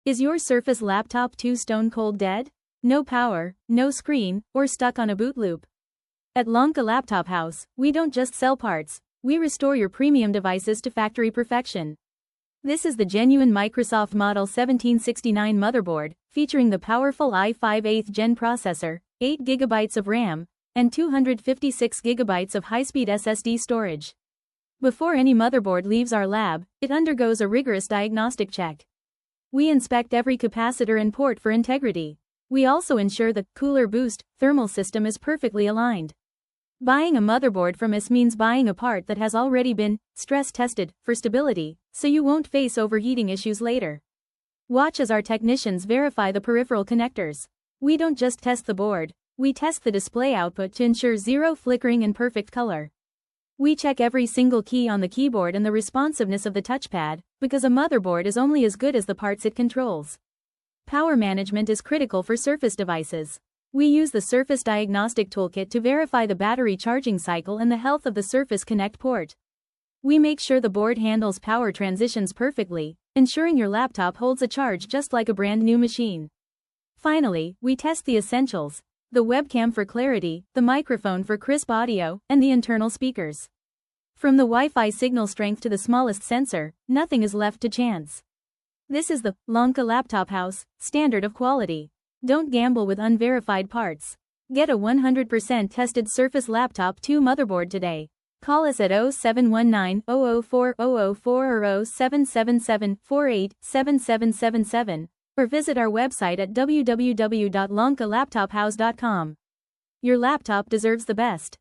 Is your Surface laptop too stone cold dead? No power, no screen, or stuck on a boot loop? At Lanka Laptop House, we don't just sell parts, we restore your premium devices to factory perfection. This is the genuine Microsoft Model 1769 motherboard, featuring the powerful i5 8th Gen processor, 8GB of RAM, and 256GB of high-speed SSD storage. Before any motherboard leaves our lab, it undergoes a rigorous diagnostic check. We inspect every capacitor and port for integrity. We also ensure the cooler boost thermal system is perfectly aligned. Buying a motherboard from us means buying a part that has already been stress tested for stability, so you won't face overheating issues later. Watch as our technicians verify the peripheral connectors. We don't just test the board, we test the display output to ensure zero flickering and perfect color. We check every single key on the keyboard and the responsiveness of the touchpad, because a motherboard is only as good as the parts it controls. Power management is critical for Surface devices. We use the Surface Diagnostic Toolkit to verify the battery charging cycle and the health of the Surface Connect port. We make sure the board handles power transitions perfectly, ensuring your laptop holds a charge just like a brand new machine. Finally, we test the essentials: the webcam for clarity, the microphone for crisp audio, and the internal speakers. From the Wi-Fi signal strength to the smallest sensor, nothing is left to chance. This is the Lanka Laptop House standard of quality. Don't gamble with unverified parts. Get a 100% tested Surface Laptop 2 motherboard today. Call us at 0719-004-004 or 0777-48-7777, or visit our website at www.lankalaptophouse.com. Your laptop deserves the best.